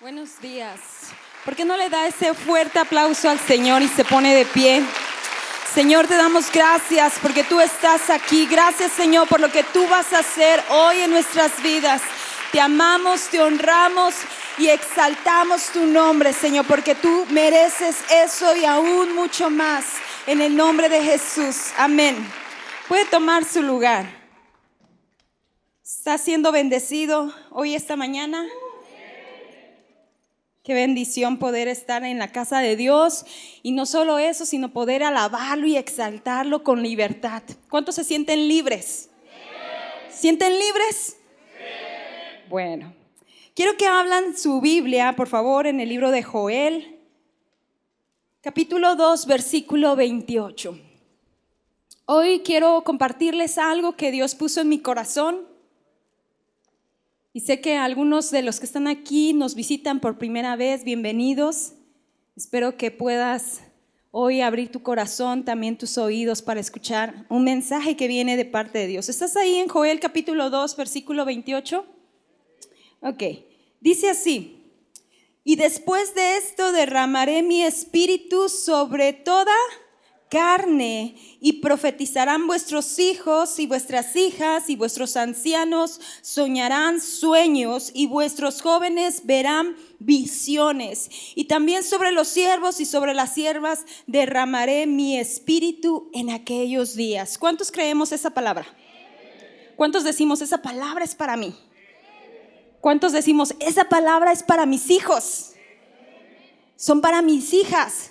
Buenos días. ¿Por qué no le da ese fuerte aplauso al Señor y se pone de pie? Señor, te damos gracias porque tú estás aquí. Gracias, Señor, por lo que tú vas a hacer hoy en nuestras vidas. Te amamos, te honramos y exaltamos tu nombre, Señor, porque tú mereces eso y aún mucho más. En el nombre de Jesús. Amén. Puede tomar su lugar. ¿Está siendo bendecido hoy, esta mañana? Qué bendición poder estar en la casa de Dios y no solo eso, sino poder alabarlo y exaltarlo con libertad. ¿Cuántos se sienten libres? ¿Sienten libres? Bueno, quiero que hablan su Biblia, por favor, en el libro de Joel, capítulo 2, versículo 28. Hoy quiero compartirles algo que Dios puso en mi corazón. Y sé que algunos de los que están aquí nos visitan por primera vez, bienvenidos. Espero que puedas hoy abrir tu corazón, también tus oídos para escuchar un mensaje que viene de parte de Dios. ¿Estás ahí en Joel capítulo 2, versículo 28? Ok, dice así: y después de esto derramaré mi espíritu sobre toda carne, y profetizarán vuestros hijos y vuestras hijas, y vuestros ancianos soñarán sueños, y vuestros jóvenes verán visiones. Y también sobre los siervos y sobre las siervas derramaré mi espíritu en aquellos días. ¿Cuántos creemos esa palabra? ¿Cuántos decimos esa palabra es para mí? ¿Cuántos decimos esa palabra es para mis hijos? Son para mis hijas.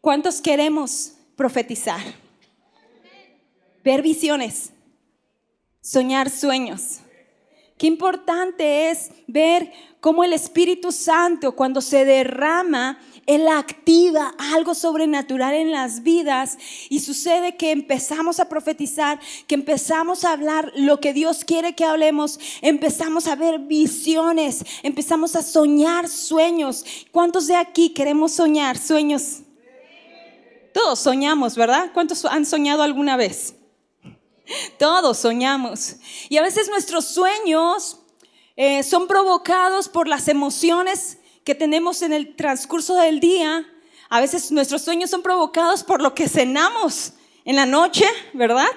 ¿Cuántos queremos profetizar? Ver visiones, soñar sueños. Qué importante es ver cómo el Espíritu Santo, cuando se derrama, Él activa algo sobrenatural en las vidas y sucede que empezamos a profetizar, que empezamos a hablar lo que Dios quiere que hablemos, empezamos a ver visiones, empezamos a soñar sueños. ¿Cuántos de aquí queremos soñar sueños? Todos soñamos, ¿verdad? ¿Cuántos han soñado alguna vez? Todos soñamos. Y a veces nuestros sueños son provocados por las emociones que tenemos en el transcurso del día. A veces nuestros sueños son provocados por lo que cenamos en la noche, ¿verdad?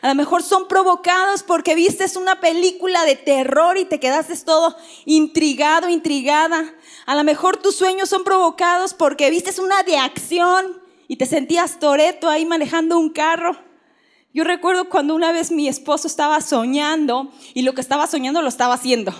A lo mejor son provocados porque vistes una película de terror y te quedaste todo intrigado, intrigada. A lo mejor tus sueños son provocados porque vistes una de acción y te sentías Toretto ahí manejando un carro. Yo recuerdo cuando una vez mi esposo estaba soñando y lo que estaba soñando lo estaba haciendo.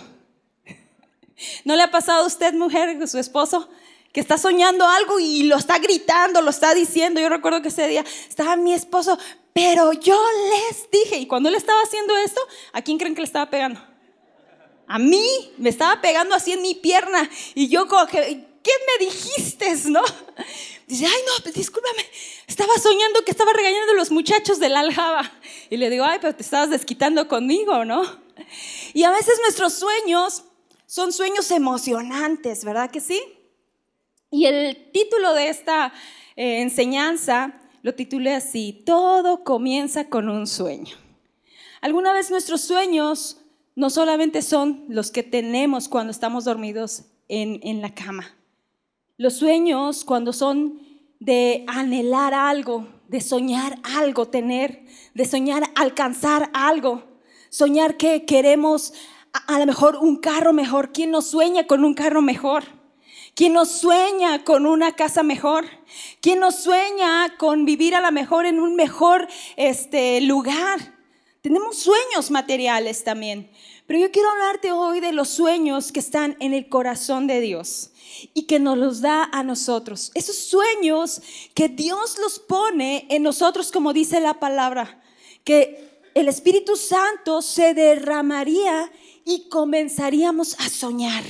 ¿No le ha pasado a usted, mujer, a su esposo, que está soñando algo y lo está gritando, lo está diciendo? Yo recuerdo que ese día estaba mi esposo, pero yo les dije, y cuando él estaba haciendo esto, ¿a quién creen que le estaba pegando? A mí, me estaba pegando así en mi pierna y yo como que, ¿qué me dijiste, no? Dice, ay no, discúlpame, estaba soñando que estaba regañando a los muchachos de la aljaba. Y le digo, ay, pero te estabas desquitando conmigo, ¿no? Y a veces nuestros sueños son sueños emocionantes, ¿verdad que sí? Y el título de esta enseñanza lo titulé así: todo comienza con un sueño. ¿Alguna vez nuestros sueños no solamente son los que tenemos cuando estamos dormidos en la cama? Los sueños, cuando son de anhelar algo, de soñar algo, de soñar alcanzar algo, soñar que queremos a lo mejor un carro mejor. ¿Quién no sueña con un carro mejor? ¿Quién no sueña con una casa mejor? ¿Quién no sueña con vivir a lo mejor en un mejor lugar? Tenemos sueños materiales también, pero yo quiero hablarte hoy de los sueños que están en el corazón de Dios y que nos los da a nosotros. Esos sueños que Dios los pone en nosotros, como dice la palabra, que el Espíritu Santo se derramaría y comenzaríamos a soñar.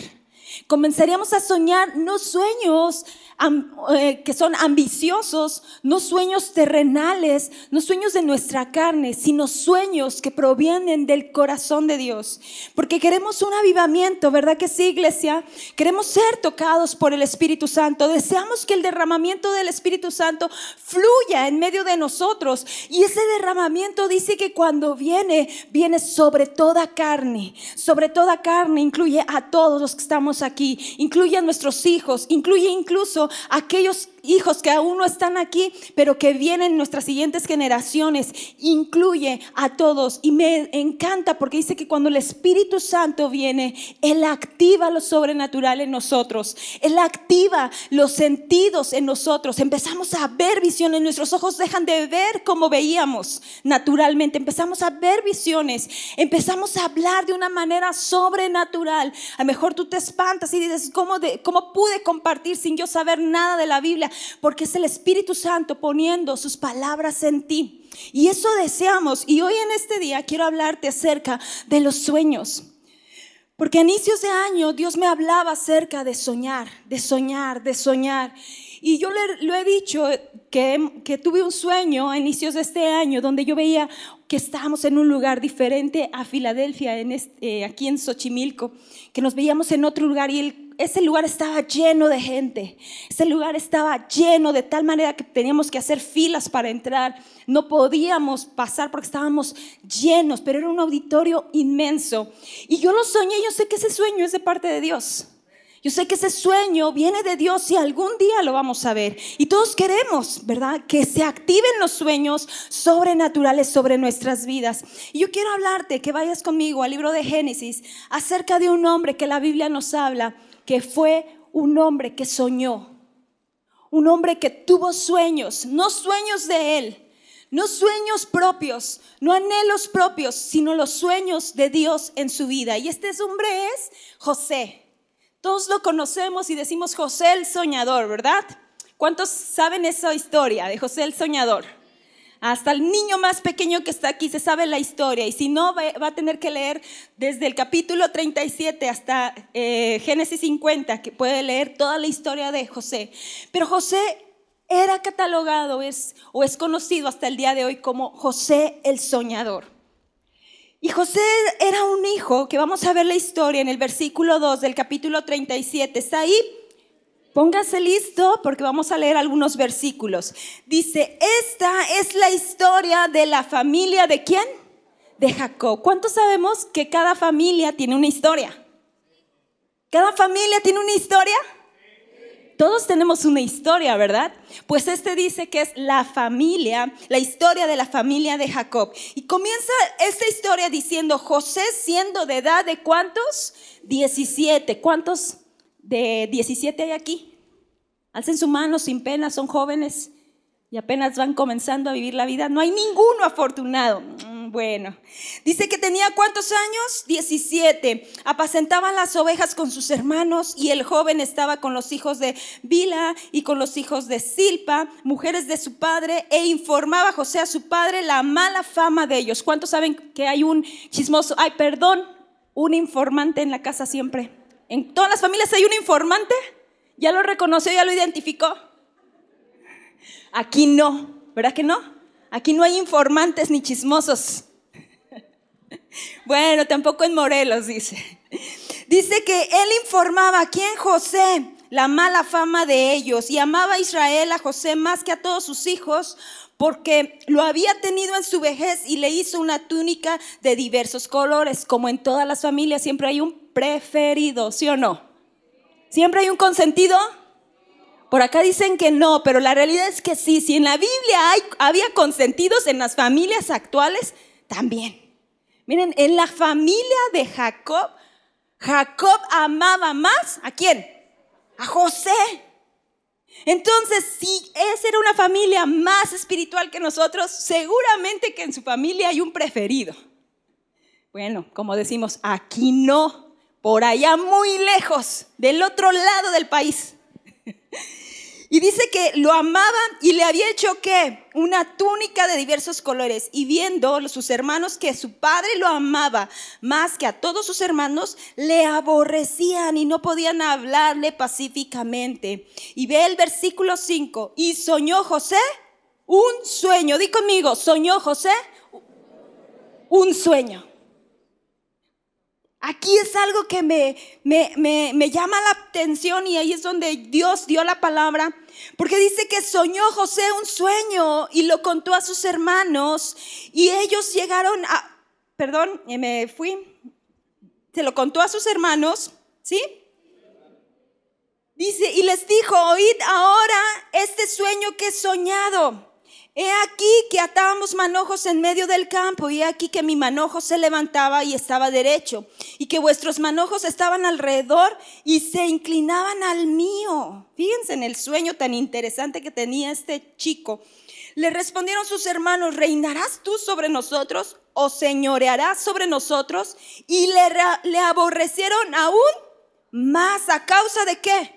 Comenzaríamos a soñar no sueños que son ambiciosos, no sueños terrenales, no sueños de nuestra carne, sino sueños que provienen del corazón de Dios. Porque queremos un avivamiento, ¿verdad que sí, iglesia? Queremos ser tocados por el Espíritu Santo. Deseamos que el derramamiento del Espíritu Santo fluya en medio de nosotros. Y ese derramamiento dice que cuando viene sobre toda carne. Sobre toda carne, incluye a todos los que estamos aquí, incluye a nuestros hijos, incluye incluso a aquellos hijos que aún no están aquí, pero que vienen en nuestras siguientes generaciones. Incluye a todos. Y me encanta porque dice que cuando el Espíritu Santo viene, Él activa lo sobrenatural en nosotros. Él activa los sentidos en nosotros. Empezamos a ver visiones. Nuestros ojos dejan de ver como veíamos naturalmente. Empezamos a ver visiones. Empezamos a hablar de una manera sobrenatural. A lo mejor tú te espantas y dices, ¿cómo pude compartir sin yo saber nada de la Biblia? Porque es el Espíritu Santo poniendo sus palabras en ti. Y eso deseamos. Y hoy en este día quiero hablarte acerca de los sueños. Porque a inicios de año Dios me hablaba acerca de soñar, de soñar, de soñar. Y yo lo he dicho que tuve un sueño a inicios de este año donde yo veía que estábamos en un lugar diferente a Filadelfia, aquí en Xochimilco, que nos veíamos en otro lugar y ese lugar estaba lleno de gente. Ese lugar estaba lleno de tal manera que teníamos que hacer filas para entrar. No podíamos pasar porque estábamos llenos, pero era un auditorio inmenso. Y yo lo soñé, yo sé que ese sueño es de parte de Dios. Yo sé que ese sueño viene de Dios y algún día lo vamos a ver. Y todos queremos, ¿verdad?, que se activen los sueños sobrenaturales sobre nuestras vidas. Y yo quiero hablarte, que vayas conmigo al libro de Génesis, acerca de un hombre que la Biblia nos habla, que fue un hombre que soñó. Un hombre que tuvo sueños, no sueños de él, no sueños propios, no anhelos propios, sino los sueños de Dios en su vida. Y este hombre es José. Todos lo conocemos y decimos José el soñador, ¿verdad? ¿Cuántos saben esa historia de José el soñador? Hasta el niño más pequeño que está aquí se sabe la historia. Y si no, va a tener que leer desde el capítulo 37 hasta Génesis 50, que puede leer toda la historia de José. Pero José era catalogado o es conocido hasta el día de hoy como José el soñador. Y José era un hijo, que vamos a ver la historia en el versículo 2 del capítulo 37. ¿Está ahí? Póngase listo porque vamos a leer algunos versículos. Dice, esta es la historia de la familia ¿de quién? De Jacob. ¿Cuántos sabemos que cada familia tiene una historia? ¿Cada familia tiene una historia? Todos tenemos una historia, ¿verdad? Pues dice que es la familia, la historia de la familia de Jacob. Y comienza esta historia diciendo, José siendo de edad de ¿cuántos? 17. ¿Cuántos de 17 hay aquí? Alcen su mano sin pena, son jóvenes y apenas van comenzando a vivir la vida. No hay ninguno afortunado. Bueno, dice que tenía ¿cuántos años? 17. Apacentaban las ovejas con sus hermanos y el joven estaba con los hijos de Bila y con los hijos de Silpa, mujeres de su padre, e informaba a José a su padre la mala fama de ellos. ¿Cuántos saben que hay un chismoso? Un informante en la casa siempre. En todas las familias hay un informante. ¿Ya lo reconoció? ¿Ya lo identificó? Aquí no, ¿verdad que no? Aquí no hay informantes ni chismosos. Bueno, tampoco en Morelos, dice. Dice que él informaba a quién, José, la mala fama de ellos, y amaba a Israel, a José más que a todos sus hijos, porque lo había tenido en su vejez y le hizo una túnica de diversos colores. Como en todas las familias siempre hay un preferido, ¿sí o no? ¿Siempre hay un consentido? Por acá dicen que no, pero la realidad es que sí. Si en la Biblia había consentidos, en las familias actuales también. Miren, en la familia de Jacob, Jacob amaba más ¿a quién? A José. Entonces, si esa era una familia más espiritual que nosotros, seguramente que en su familia hay un preferido. Bueno, como decimos, aquí no, por allá muy lejos, del otro lado del país. Y dice que lo amaba y le había hecho ¿qué? Una túnica de diversos colores. Y viendo sus hermanos que su padre lo amaba más que a todos sus hermanos, le aborrecían y no podían hablarle pacíficamente. Y ve el versículo 5. Y soñó José un sueño. Di conmigo, soñó José un sueño. Aquí es algo que me llama la atención y ahí es donde Dios dio la palabra, porque dice que soñó José un sueño y lo contó a sus hermanos y ellos llegaron a, se lo contó a sus hermanos, ¿sí? Dice, y les dijo, oíd ahora este sueño que he soñado. He aquí que atábamos manojos en medio del campo, y he aquí que mi manojo se levantaba y estaba derecho, y que vuestros manojos estaban alrededor y se inclinaban al mío. Fíjense en el sueño tan interesante que tenía este chico. Le respondieron sus hermanos, ¿reinarás tú sobre nosotros o señorearás sobre nosotros? Y le aborrecieron aún más. ¿A causa de qué?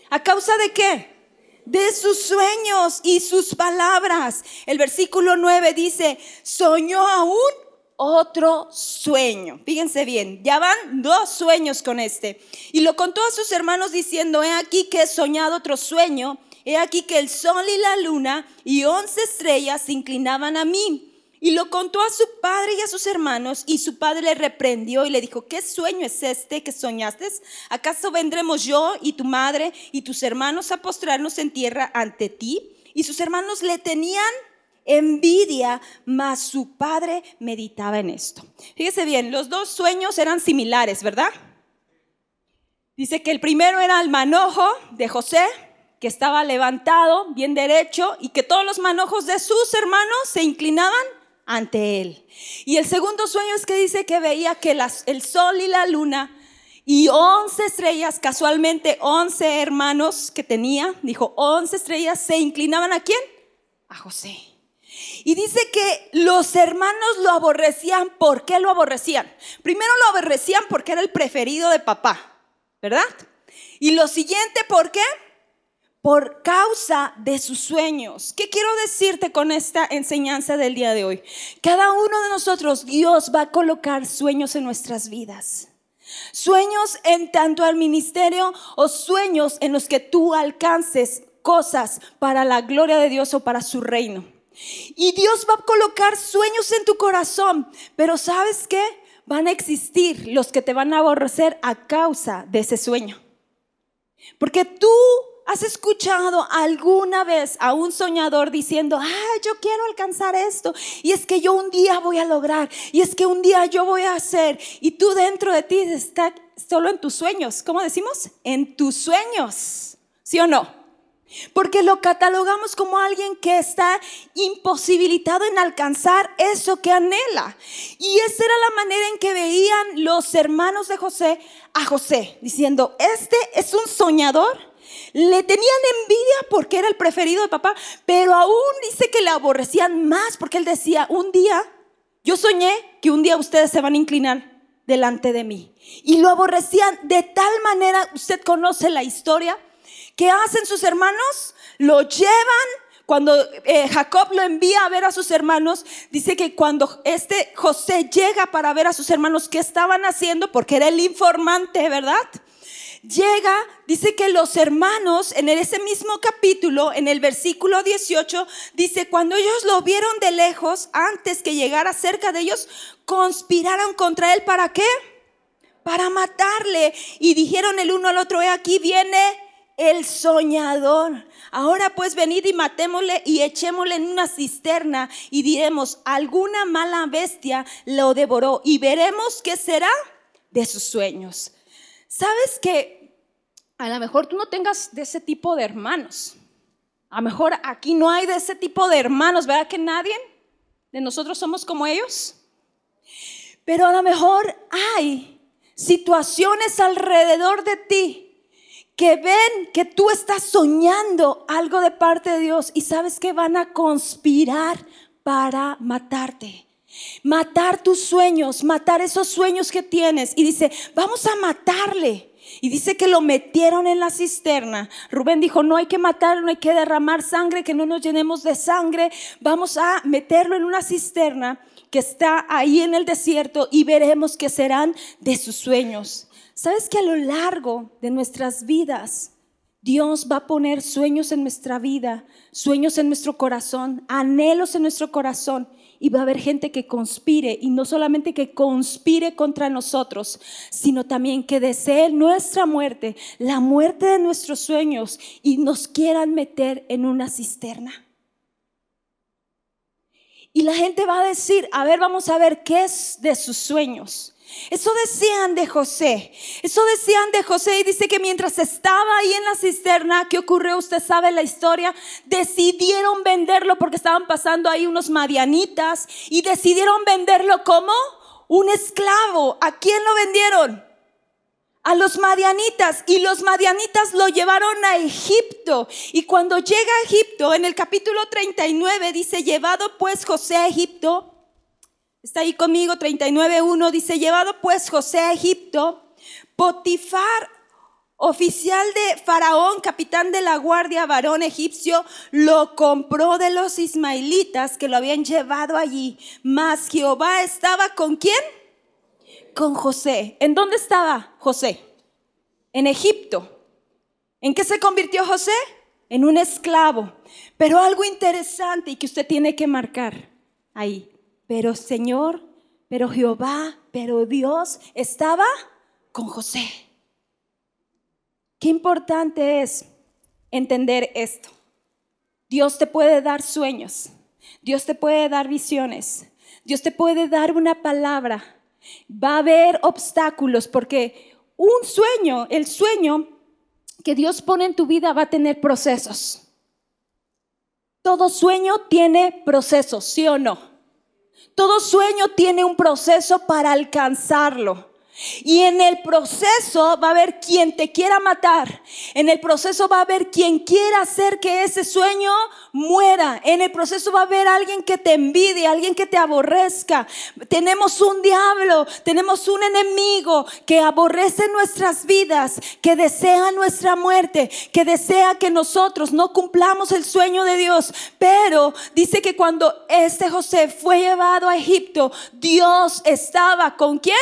¿A causa de qué? De sus sueños y sus palabras. El versículo 9 dice, soñó aún otro sueño. Fíjense bien, ya van 2 sueños con este. Y lo contó a sus hermanos diciendo, he aquí que he soñado otro sueño. He aquí que el sol y la luna y 11 estrellas se inclinaban a mí. Y lo contó a su padre y a sus hermanos, y su padre le reprendió y le dijo, ¿qué sueño es este que soñaste? ¿Acaso vendremos yo y tu madre y tus hermanos a postrarnos en tierra ante ti? Y sus hermanos le tenían envidia, mas su padre meditaba en esto. Fíjese bien, los 2 sueños eran similares, ¿verdad? Dice que el primero era el manojo de José, que estaba levantado, bien derecho, y que todos los manojos de sus hermanos se inclinaban ante él. Y el segundo sueño es que dice que veía que el sol y la luna y 11 estrellas, casualmente 11 hermanos que tenía, dijo 11 estrellas se inclinaban ¿a quién? A José. Y dice que los hermanos lo aborrecían. ¿Por qué lo aborrecían? Primero lo aborrecían porque era el preferido de papá, ¿verdad? Y lo siguiente, ¿por qué? Por causa de sus sueños. ¿Qué quiero decirte con esta enseñanza del día de hoy? Cada uno de nosotros, Dios va a colocar sueños en nuestras vidas. Sueños en tanto al ministerio o sueños en los que tú alcances cosas para la gloria de Dios o para su reino. Y Dios va a colocar sueños en tu corazón, pero ¿sabes qué? Van a existir los que te van a aborrecer a causa de ese sueño. Porque tú ¿has escuchado alguna vez a un soñador diciendo, yo quiero alcanzar esto, y es que yo un día voy a lograr, y es que un día yo voy a hacer, y tú dentro de ti estás solo en tus sueños? ¿Cómo decimos? En tus sueños, ¿sí o no? Porque lo catalogamos como alguien que está imposibilitado en alcanzar eso que anhela. Y esa era la manera en que veían los hermanos de José a José, diciendo, este es un soñador. Le tenían envidia porque era el preferido de papá, pero aún dice que le aborrecían más porque él decía, un día, yo soñé que un día ustedes se van a inclinar delante de mí. Y lo aborrecían de tal manera, usted conoce la historia, ¿qué hacen sus hermanos? Lo llevan. Cuando Jacob lo envía a ver a sus hermanos, dice que cuando José llega para ver a sus hermanos qué estaban haciendo, porque era el informante, ¿verdad? Llega, dice que los hermanos en ese mismo capítulo, en el versículo 18, dice, cuando ellos lo vieron de lejos, antes que llegara cerca de ellos, conspiraron contra él. ¿Para qué? Para matarle. Y dijeron el uno al otro, aquí viene el soñador. Ahora pues venid y matémosle y echémosle en una cisterna y diremos, alguna mala bestia lo devoró y veremos qué será de sus sueños. ¿Sabes que a lo mejor tú no tengas de ese tipo de hermanos? A lo mejor aquí no hay de ese tipo de hermanos, ¿verdad que nadie de nosotros somos como ellos? Pero a lo mejor hay situaciones alrededor de ti que ven que tú estás soñando algo de parte de Dios y sabes que van a conspirar para matarte. Matar tus sueños, matar esos sueños que tienes. Y dice, vamos a matarle. Y dice que lo metieron en la cisterna. Rubén dijo, no hay que matarlo, no hay que derramar sangre, que no nos llenemos de sangre. Vamos a meterlo en una cisterna que está ahí en el desierto y veremos qué serán de sus sueños. ¿Sabes que a lo largo de nuestras vidas Dios va a poner sueños en nuestra vida, sueños en nuestro corazón, anhelos en nuestro corazón? Y va a haber gente que conspire, y no solamente que conspire contra nosotros, sino también que desee nuestra muerte, la muerte de nuestros sueños, y nos quieran meter en una cisterna. Y la gente va a decir, a ver, vamos a ver qué es de sus sueños. Eso decían de José. Y dice que mientras estaba ahí en la cisterna, ¿qué ocurrió? Usted sabe la historia. Decidieron venderlo porque estaban pasando ahí unos madianitas y decidieron venderlo como un esclavo. ¿A quién lo vendieron? A los madianitas. Y los madianitas lo llevaron a Egipto. Y cuando llega a Egipto, en el capítulo 39 dice, llevado pues José a Egipto. Está ahí conmigo, 39:1, dice, llevado pues José a Egipto, Potifar, oficial de Faraón, capitán de la guardia, varón egipcio, lo compró de los ismaelitas que lo habían llevado allí. Mas Jehová estaba ¿con quién? Con José. ¿En dónde estaba José? En Egipto. ¿En qué se convirtió José? En un esclavo. Pero algo interesante y que usted tiene que marcar ahí. Pero Señor, pero Jehová, pero Dios estaba con José. Qué importante es entender esto. Dios te puede dar sueños, Dios te puede dar visiones, Dios te puede dar una palabra. Va a haber obstáculos porque un sueño, el sueño que Dios pone en tu vida va a tener procesos. Todo sueño tiene procesos, ¿sí o no? Todo sueño tiene un proceso para alcanzarlo. Y en el proceso va a haber quien te quiera matar. En el proceso va a haber quien quiera hacer que ese sueño muera. En el proceso va a haber alguien que te envidie, alguien que te aborrezca. Tenemos un diablo, tenemos un enemigo que aborrece nuestras vidas, que desea nuestra muerte, que desea que nosotros no cumplamos el sueño de Dios. Pero dice que cuando este José fue llevado a Egipto, Dios estaba ¿con quién?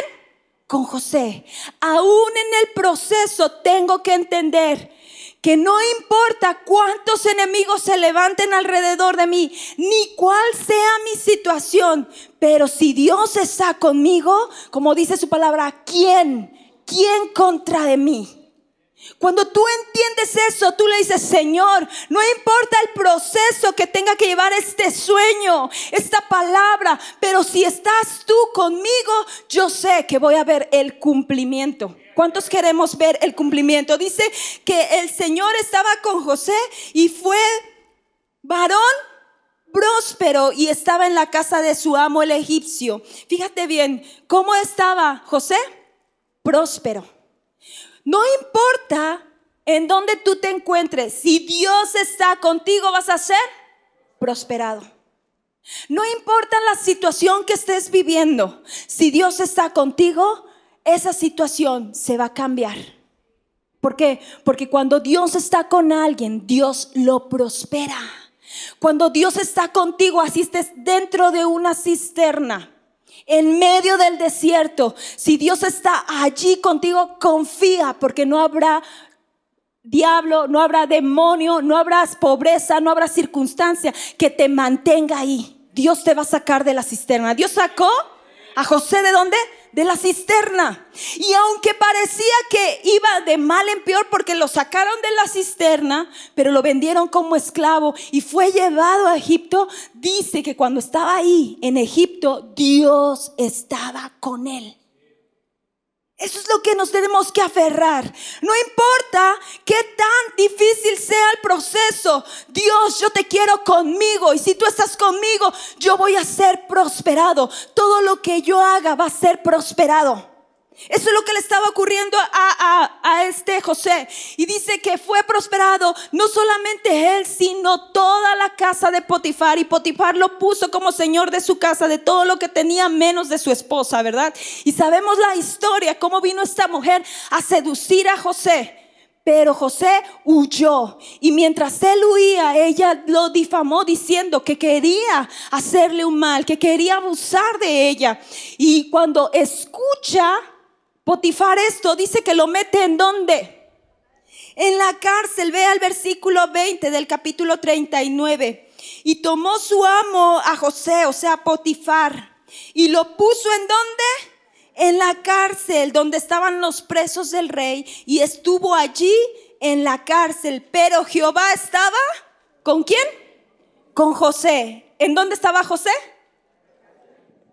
Con José. Aún en el proceso tengo que entender que no importa cuántos enemigos se levanten alrededor de mí, ni cuál sea mi situación, pero si Dios está conmigo, como dice su palabra, ¿quién contra de mí? Cuando tú entiendes eso, tú le dices, Señor, no importa el proceso que tenga que llevar este sueño, esta palabra, pero si estás tú conmigo, yo sé que voy a ver el cumplimiento. ¿Cuántos queremos ver el cumplimiento? Dice que el Señor estaba con José y fue varón próspero y estaba en la casa de su amo el egipcio. Fíjate bien, ¿cómo estaba José? Próspero. No importa en dónde tú te encuentres, si Dios está contigo vas a ser prosperado. No importa la situación que estés viviendo, si Dios está contigo, esa situación se va a cambiar. ¿Por qué? Porque cuando Dios está con alguien, Dios lo prospera. Cuando Dios está contigo, así estés dentro de una cisterna, en medio del desierto, si Dios está allí contigo, confía, porque no habrá diablo, no habrá demonio, no habrá pobreza, no habrá circunstancia que te mantenga ahí. Dios te va a sacar de la cisterna. Dios sacó a José ¿de dónde? De la cisterna. Y aunque parecía que iba de mal en peor porque lo sacaron de la cisterna, pero lo vendieron como esclavo y fue llevado a Egipto, dice que cuando estaba ahí en Egipto, Dios estaba con él. Eso es lo que nos tenemos que aferrar. No importa qué tan difícil sea el proceso, Dios, yo te quiero conmigo, y si tú estás conmigo, yo voy a ser prosperado. Todo lo que yo haga va a ser prosperado. Eso es lo que le estaba ocurriendo a este José. Y dice que fue prosperado no solamente él, sino toda la casa de Potifar. Y Potifar lo puso como señor de su casa, de todo lo que tenía menos de su esposa, ¿verdad? Y sabemos la historia, cómo vino esta mujer a seducir a José. Pero José huyó, y mientras él huía, ella lo difamó diciendo que quería hacerle un mal, que quería abusar de ella. Y cuando escucha Potifar esto, dice que lo mete ¿en dónde? En la cárcel. Vea el versículo 20 del capítulo 39. Y tomó su amo a José, o sea Potifar, y lo puso ¿en dónde? En la cárcel donde estaban los presos del rey, y estuvo allí en la cárcel. Pero Jehová estaba ¿con quién? Con José. ¿En dónde estaba José?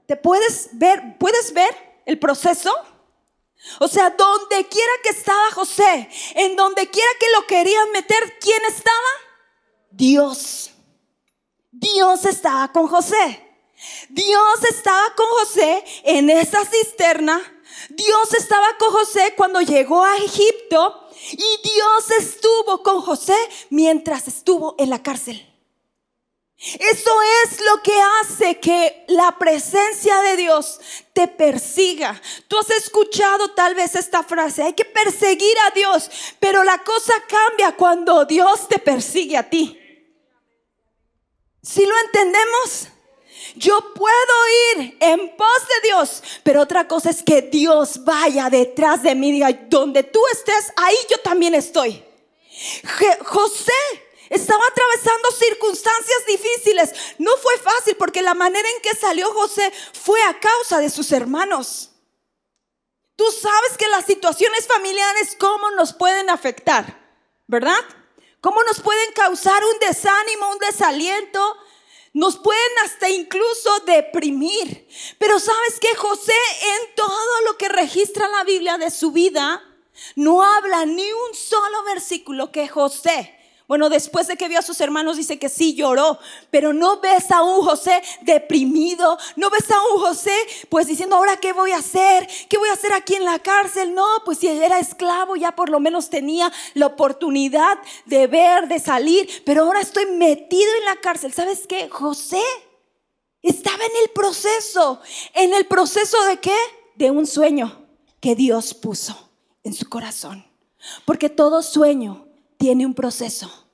¿Te puedes ver el proceso? O sea, donde quiera que estaba José, en donde quiera que lo querían meter, ¿quién estaba? Dios. Dios estaba con José. Dios estaba con José en esa cisterna. Dios estaba con José cuando llegó a Egipto. Y Dios estuvo con José mientras estuvo en la cárcel. Eso es lo que hace que la presencia de Dios te persiga. Tú has escuchado tal vez esta frase: hay que perseguir a Dios. Pero la cosa cambia cuando Dios te persigue a ti. ¿Sí lo entendemos? Yo puedo ir en pos de Dios, pero otra cosa es que Dios vaya detrás de mí y diga: donde tú estés, ahí yo también estoy. José estaba atravesando circunstancias difíciles. No fue fácil, porque la manera en que salió José fue a causa de sus hermanos. Tú sabes que las situaciones familiares cómo nos pueden afectar, ¿verdad? Cómo nos pueden causar un desánimo, un desaliento. Nos pueden hasta incluso deprimir. Pero ¿sabes qué? José, en todo lo que registra la Biblia de su vida, no habla ni un solo versículo que José, bueno, después de que vio a sus hermanos, dice que sí lloró, pero no ves a un José deprimido. No ves a un José pues diciendo: ahora qué voy a hacer, qué voy a hacer aquí en la cárcel. No, pues si era esclavo ya por lo menos tenía la oportunidad de ver, de salir, pero ahora estoy metido en la cárcel. ¿Sabes qué? José estaba en el proceso. ¿En el proceso de qué? De un sueño que Dios puso en su corazón. Porque todo sueño tiene un proceso.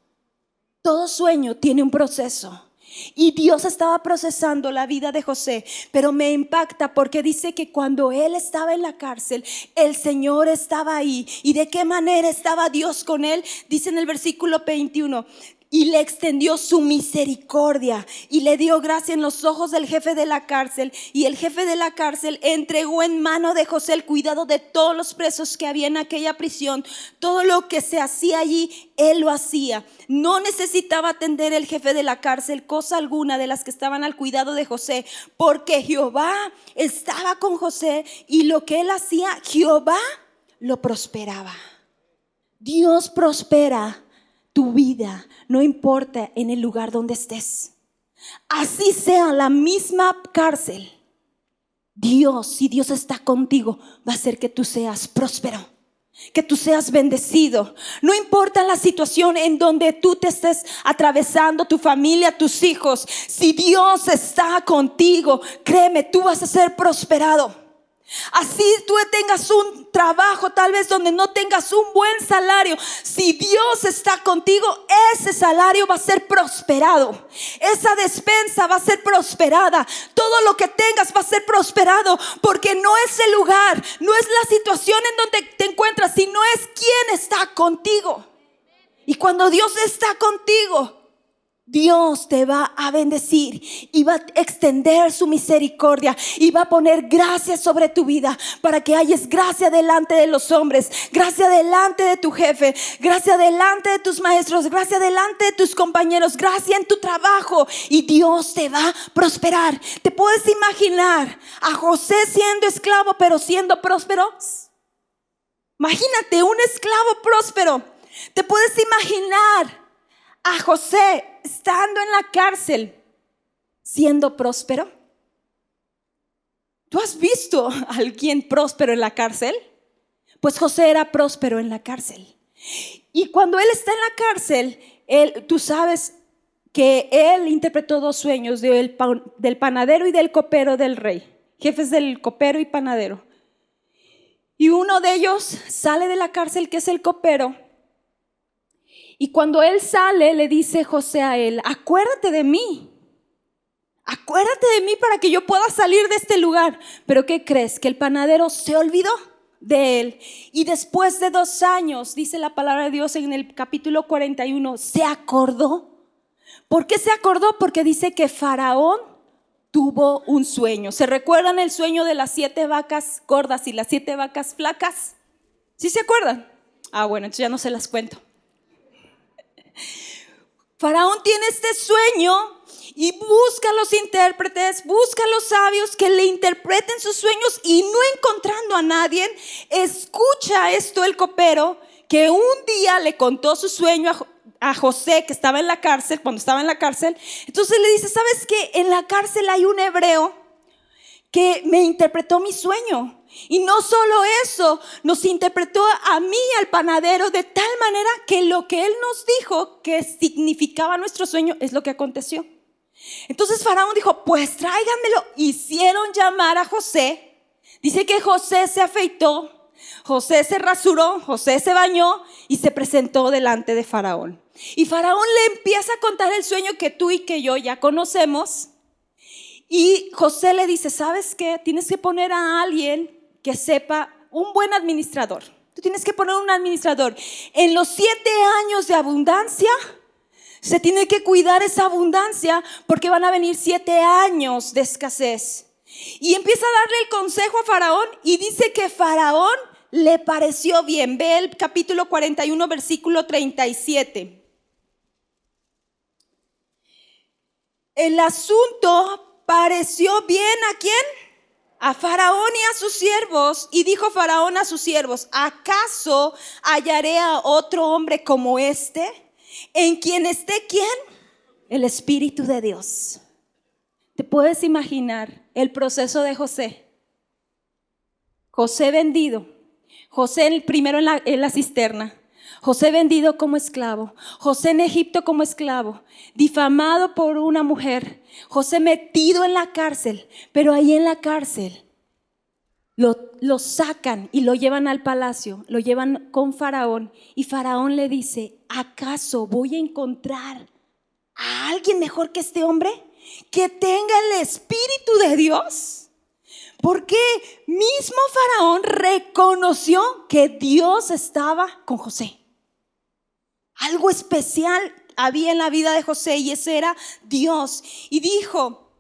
Todo sueño tiene un proceso. Y Dios estaba procesando la vida de José. Pero me impacta porque dice que cuando él estaba en la cárcel, el Señor estaba ahí. ¿Y de qué manera estaba Dios con él? Dice en el versículo 21: y le extendió su misericordia y le dio gracia en los ojos del jefe de la cárcel. Y el jefe de la cárcel entregó en mano de José el cuidado de todos los presos que había en aquella prisión. Todo lo que se hacía allí, él lo hacía. No necesitaba atender el jefe de la cárcel cosa alguna de las que estaban al cuidado de José, porque Jehová estaba con José, y lo que él hacía, Jehová lo prosperaba. Dios prospera tu vida, no importa en el lugar donde estés. Así sea la misma cárcel, Dios, si Dios está contigo, va a hacer que tú seas próspero, que tú seas bendecido. No importa la situación en donde tú te estés atravesando, tu familia, tus hijos. Si Dios está contigo, créeme, tú vas a ser prosperado. Así tú tengas un trabajo tal vez donde no tengas un buen salario, si Dios está contigo, ese salario va a ser prosperado. Esa despensa va a ser prosperada. Todo lo que tengas va a ser prosperado, porque no es el lugar, no es la situación en donde te encuentras, sino es quién está contigo. Y cuando Dios está contigo, Dios te va a bendecir y va a extender su misericordia y va a poner gracia sobre tu vida, para que hayas gracia delante de los hombres, gracia delante de tu jefe, gracia delante de tus maestros, gracia delante de tus compañeros, gracia en tu trabajo, y Dios te va a prosperar. ¿Te puedes imaginar a José siendo esclavo pero siendo próspero? Imagínate un esclavo próspero. ¿Te puedes imaginar a José estando en la cárcel siendo próspero? ¿Tú has visto a alguien próspero en la cárcel? Pues José era próspero en la cárcel. Y cuando él está en la cárcel, tú sabes que él interpretó 2 sueños del panadero y del copero del rey, jefes del copero y panadero. Y uno de ellos sale de la cárcel, que es el copero. Y cuando él sale, le dice José a él: acuérdate de mí. Acuérdate de mí para que yo pueda salir de este lugar. Pero ¿qué crees? Que el panadero se olvidó de él. Y después de 2 años, dice la palabra de Dios en el capítulo 41, se acordó. ¿Por qué se acordó? Porque dice que Faraón tuvo un sueño. ¿Se recuerdan el sueño de las 7 vacas gordas y las 7 vacas flacas? ¿Sí se acuerdan? Bueno, entonces ya no se las cuento. Faraón tiene este sueño y busca a los intérpretes, busca a los sabios que le interpreten sus sueños, y no encontrando a nadie, escucha esto el copero, que un día le contó su sueño a José, que estaba en la cárcel, cuando estaba en la cárcel. Entonces le dice: ¿sabes qué? En la cárcel hay un hebreo que me interpretó mi sueño. Y no solo eso, nos interpretó a mí, al panadero, de tal manera que lo que él nos dijo que significaba nuestro sueño es lo que aconteció. Entonces Faraón dijo: pues tráiganmelo. Hicieron llamar a José. Dice que José se afeitó, José se rasuró, José se bañó y se presentó delante de Faraón. Y Faraón le empieza a contar el sueño que tú y que yo ya conocemos. Y José le dice: ¿sabes qué? Tienes que poner a alguien que sepa, un buen administrador. Tú tienes que poner un administrador. En los 7 años de abundancia, se tiene que cuidar esa abundancia, porque van a venir 7 años de escasez. Y empieza a darle el consejo a Faraón, y dice que Faraón le pareció bien. Ve el capítulo 41, versículo 37. El asunto pareció bien ¿a quién? A Faraón y a sus siervos. Y dijo Faraón a sus siervos: ¿acaso hallaré a otro hombre como este, en quien esté ¿quién? El Espíritu de Dios. ¿Te puedes imaginar el proceso de José? José vendido, José primero en la cisterna, José vendido como esclavo, José en Egipto como esclavo, difamado por una mujer, José metido en la cárcel. Pero ahí en la cárcel lo sacan y lo llevan al palacio, lo llevan con Faraón, y Faraón le dice: ¿acaso voy a encontrar a alguien mejor que este hombre, que tenga el Espíritu de Dios? Porque mismo Faraón reconoció que Dios estaba con José. Algo especial había en la vida de José, y ese era Dios. Y dijo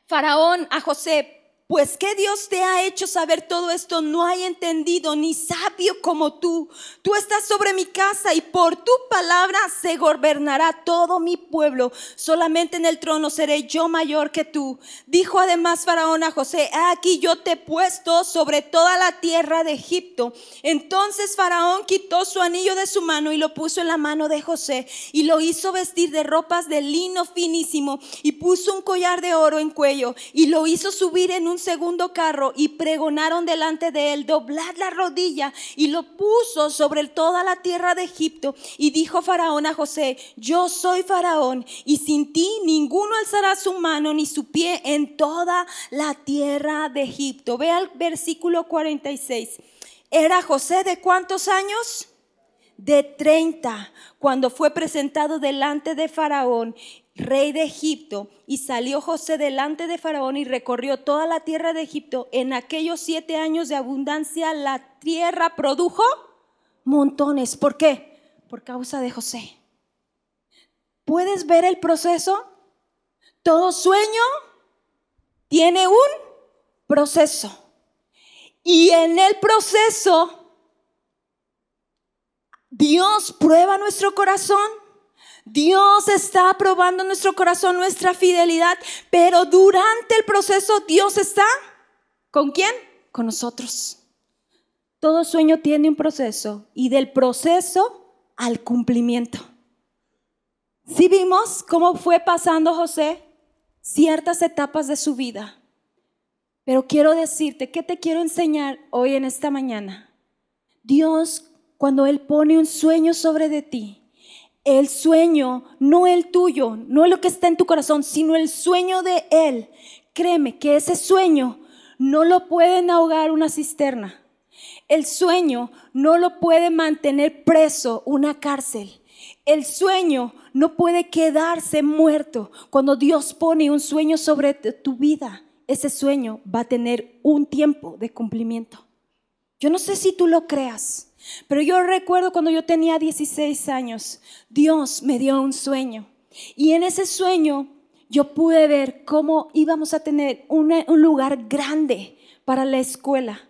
Faraón a José: pues ¿qué Dios te ha hecho saber todo esto? No hay entendido ni sabio como tú. Tú estás sobre mi casa, y por tu palabra se gobernará todo mi pueblo. Solamente en el trono seré yo mayor que tú. Dijo además Faraón a José: aquí yo te he puesto sobre toda la tierra de Egipto. Entonces Faraón quitó su anillo de su mano y lo puso en la mano de José, y lo hizo vestir de ropas de lino finísimo, y puso un collar de oro en cuello, y lo hizo subir en un segundo carro, y pregonaron delante de él: doblad la rodilla. Y lo puso sobre toda la tierra de Egipto. Y dijo Faraón a José: yo soy Faraón, y sin ti ninguno alzará su mano ni su pie en toda la tierra de Egipto. Ve al versículo 46. ¿Era José de cuántos años? De 30, cuando fue presentado delante de Faraón, rey de Egipto. Y salió José delante de Faraón y recorrió toda la tierra de Egipto. En aquellos 7 años de abundancia la tierra produjo montones. ¿Por qué? Por causa de José. ¿Puedes ver el proceso? Todo sueño tiene un proceso, y en el proceso Dios prueba nuestro corazón. Dios está probando nuestro corazón, nuestra fidelidad. Pero durante el proceso Dios está ¿con quién? Con nosotros. Todo sueño tiene un proceso, y del proceso al cumplimiento. ¿Sí vimos cómo fue pasando José ciertas etapas de su vida? Pero quiero decirte, ¿qué te quiero enseñar hoy en esta mañana? Dios, cuando Él pone un sueño sobre de ti, el sueño, no el tuyo, no lo que está en tu corazón, sino el sueño de Él. Créeme que ese sueño no lo pueden ahogar una cisterna. El sueño no lo puede mantener preso una cárcel. El sueño no puede quedarse muerto. Cuando Dios pone un sueño sobre tu vida, ese sueño va a tener un tiempo de cumplimiento. Yo no sé si tú lo creas, pero yo recuerdo cuando yo tenía 16 años, Dios me dio un sueño. Y en ese sueño yo pude ver cómo íbamos a tener un lugar grande para la escuela.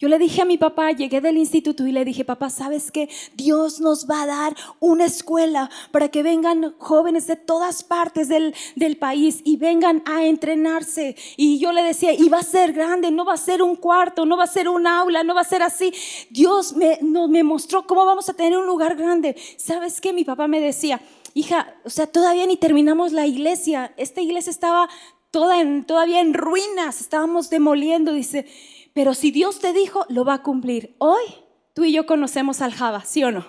Yo le dije a mi papá, llegué del instituto y le dije, papá, ¿sabes qué? Dios nos va a dar una escuela para que vengan jóvenes de todas partes del país y vengan a entrenarse. Y yo le decía, y va a ser grande, no va a ser un cuarto, no va a ser un aula, no va a ser así. Dios me mostró cómo vamos a tener un lugar grande. ¿Sabes qué? Mi papá me decía, hija, o sea, todavía ni terminamos la iglesia. Esta iglesia estaba todavía en ruinas, estábamos demoliendo, dice. Pero si Dios te dijo, lo va a cumplir. Hoy tú y yo conocemos Aljaba, ¿sí o no?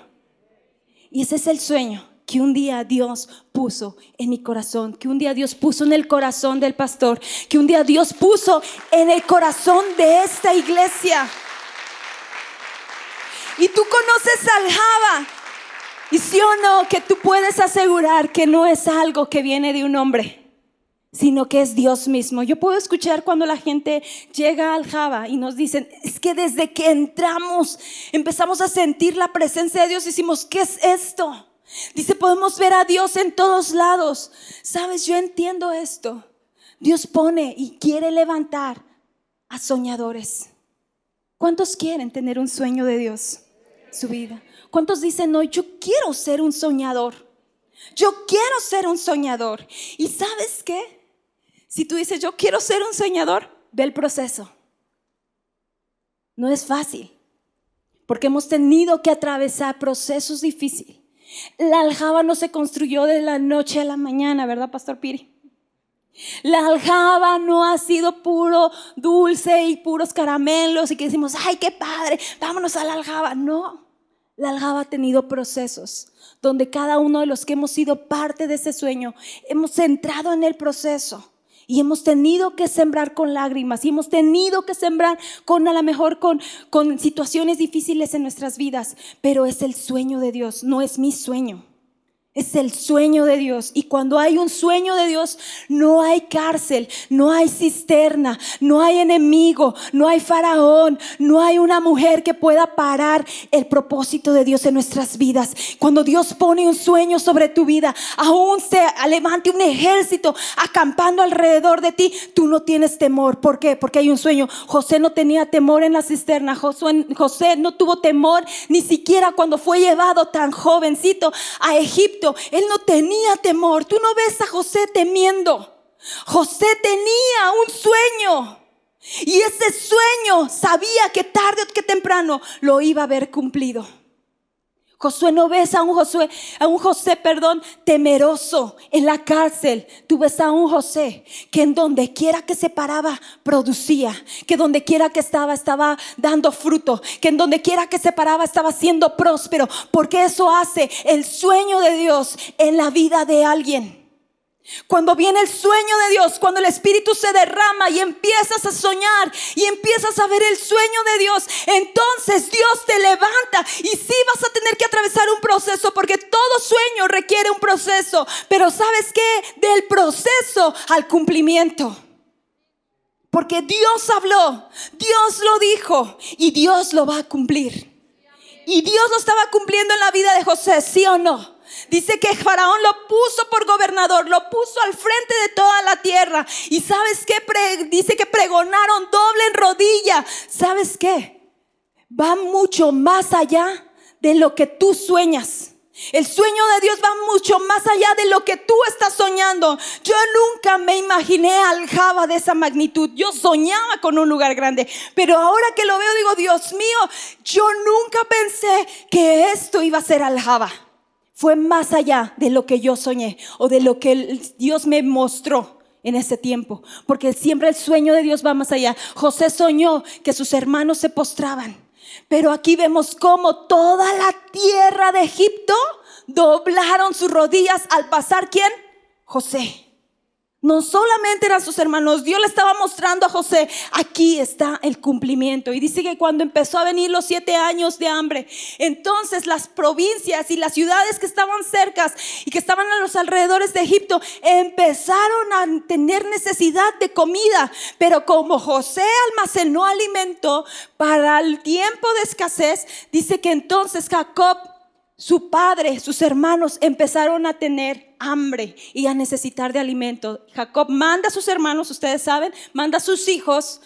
Y ese es el sueño que un día Dios puso en mi corazón, que un día Dios puso en el corazón del pastor, que un día Dios puso en el corazón de esta iglesia. Y tú conoces Aljaba. Y sí o no, que tú puedes asegurar que no es algo que viene de un hombre, sino que es Dios mismo. Yo puedo escuchar cuando la gente llega al Aljaba y nos dicen, es que desde que entramos empezamos a sentir la presencia de Dios. Decimos, ¿qué es esto? Dice, podemos ver a Dios en todos lados. Sabes, yo entiendo esto. Dios pone y quiere levantar a soñadores. ¿Cuántos quieren tener un sueño de Dios en su vida? ¿Cuántos dicen hoy, yo quiero ser un soñador? Yo quiero ser un soñador. ¿Y sabes qué? Si tú dices, yo quiero ser un soñador, ve el proceso. No es fácil, porque hemos tenido que atravesar procesos difíciles. La Aljaba no se construyó de la noche a la mañana, ¿verdad, Pastor Piri? La Aljaba no ha sido puro dulce y puros caramelos y que decimos, ay, qué padre, vámonos a la Aljaba. No, la Aljaba ha tenido procesos donde cada uno de los que hemos sido parte de ese sueño hemos entrado en el proceso. Y hemos tenido que sembrar con lágrimas y hemos tenido que sembrar con a lo mejor con situaciones difíciles en nuestras vidas. Pero es el sueño de Dios, no es mi sueño. Es el sueño de Dios. Y cuando hay un sueño de Dios, no hay cárcel, no hay cisterna, no hay enemigo, no hay faraón, no hay una mujer que pueda parar el propósito de Dios en nuestras vidas. Cuando Dios pone un sueño sobre tu vida, aún se levante un ejército acampando alrededor de ti, tú no tienes temor. ¿Por qué? Porque hay un sueño. José no tenía temor en la cisterna. José no tuvo temor ni siquiera cuando fue llevado tan jovencito a Egipto. Él no tenía temor. Tú no ves a José temiendo. José tenía un sueño y ese sueño sabía que tarde o que temprano lo iba a ver cumplido. Josué, no ves a un José, temeroso en la cárcel. Tú ves a un José que en donde quiera que se paraba producía, que donde quiera que estaba dando fruto, que en donde quiera que se paraba estaba siendo próspero, porque eso hace el sueño de Dios en la vida de alguien. Cuando viene el sueño de Dios, cuando el Espíritu se derrama y empiezas a soñar y empiezas a ver el sueño de Dios, entonces Dios te levanta. Y sí vas a tener que atravesar un proceso, porque todo sueño requiere un proceso. Pero ¿sabes qué? Del proceso al cumplimiento. Porque Dios habló, Dios lo dijo y Dios lo va a cumplir. Y Dios lo estaba cumpliendo en la vida de José, ¿sí o no? Dice que Faraón lo puso por gobernador, lo puso al frente de toda la tierra. Y ¿sabes qué? Dice que pregonaron doble en rodilla. ¿Sabes qué? Va mucho más allá de lo que tú sueñas. El sueño de Dios va mucho más allá de lo que tú estás soñando. Yo nunca me imaginé Aljaba de esa magnitud. Yo soñaba con un lugar grande, pero ahora que lo veo digo, Dios mío, yo nunca pensé que esto iba a ser Aljaba. Fue más allá de lo que yo soñé o de lo que Dios me mostró en ese tiempo, porque siempre el sueño de Dios va más allá. José soñó que sus hermanos se postraban, pero aquí vemos cómo toda la tierra de Egipto doblaron sus rodillas al pasar, ¿quién? José. No solamente eran sus hermanos, Dios le estaba mostrando a José, aquí está el cumplimiento. Y dice que cuando empezó a venir los 7 años de hambre, entonces las provincias y las ciudades que estaban cerca y que estaban a los alrededores de Egipto empezaron a tener necesidad de comida. Pero como José almacenó alimento para el tiempo de escasez, dice que entonces Jacob, su padre, sus hermanos empezaron a tener hambre y a necesitar de alimento. Jacob manda a sus hermanos, ustedes saben, manda a sus hijos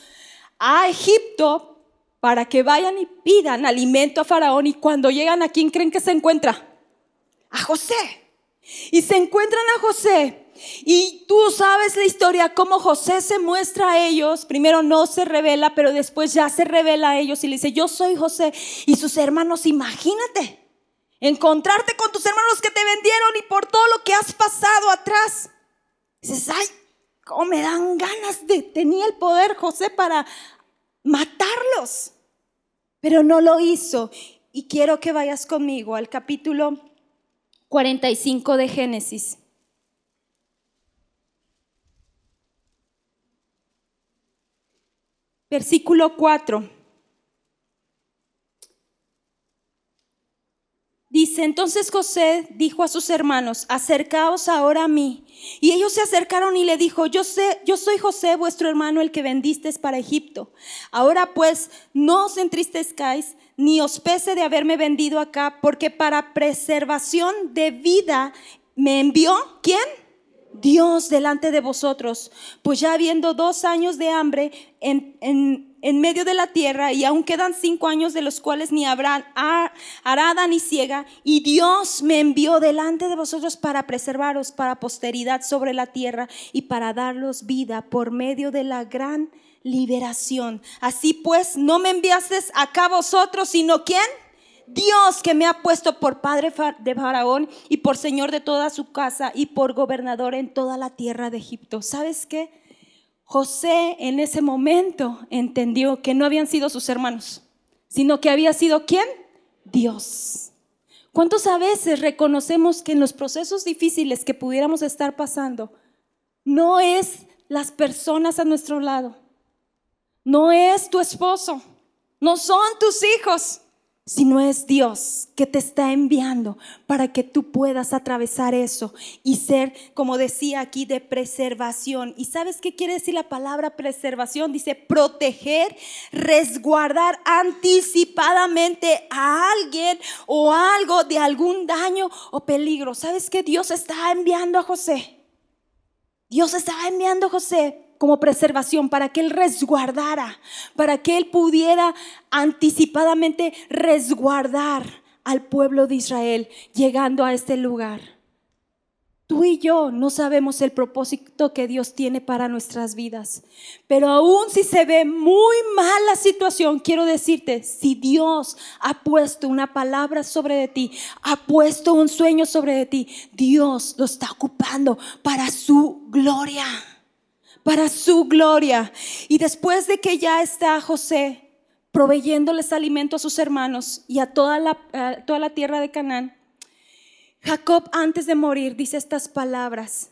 a Egipto para que vayan y pidan alimento a Faraón. Y cuando llegan, ¿a quién creen que se encuentra? A José. Y se encuentran a José. Y tú sabes la historia, cómo José se muestra a ellos. Primero no se revela, pero después ya se revela a ellos y le dice: yo soy José. Y sus hermanos, imagínate encontrarte con tus hermanos que te vendieron y por todo lo que has pasado atrás. Dices: ay, cómo me dan ganas tenía el poder José para matarlos, pero no lo hizo. Y quiero que vayas conmigo al capítulo 45 de Génesis. Versículo 4. Dice: entonces José dijo a sus hermanos: acercaos ahora a mí. Y ellos se acercaron y le dijo: yo soy José, vuestro hermano, el que vendisteis para Egipto. Ahora pues no os entristezcáis, ni os pese de haberme vendido acá, porque para preservación de vida me envió, ¿quién? Dios delante de vosotros. Pues ya habiendo 2 años de hambre en medio de la tierra, y aún quedan 5 años de los cuales ni habrá arada ni siega, y Dios me envió delante de vosotros para preservaros para posteridad sobre la tierra y para daros vida por medio de la gran liberación. Así pues, no me enviasteis acá vosotros, sino ¿quién? Dios, que me ha puesto por padre de Faraón y por señor de toda su casa y por gobernador en toda la tierra de Egipto. ¿Sabes qué? José en ese momento entendió que no habían sido sus hermanos, sino que había sido ¿quién? Dios. ¿Cuántos a veces reconocemos que en los procesos difíciles que pudiéramos estar pasando, no es las personas a nuestro lado, no es tu esposo, no son tus hijos, sino es Dios que te está enviando para que tú puedas atravesar eso y ser, como decía aquí, de preservación? ¿Y sabes qué quiere decir la palabra preservación? Dice proteger, resguardar anticipadamente a alguien o algo de algún daño o peligro. ¿Sabes qué? Dios estaba enviando a José. Dios estaba enviando a José como preservación, para que él resguardara, para que él pudiera anticipadamente resguardar al pueblo de Israel llegando a este lugar. Tú y yo no sabemos el propósito que Dios tiene para nuestras vidas, pero aún si se ve muy mal la situación, quiero decirte, si Dios ha puesto una palabra sobre de ti, ha puesto un sueño sobre de ti, Dios lo está ocupando para su gloria. Para su gloria. Y después de que ya está José proveyéndoles alimento a sus hermanos y a toda la tierra de Canaán, Jacob, antes de morir, dice estas palabras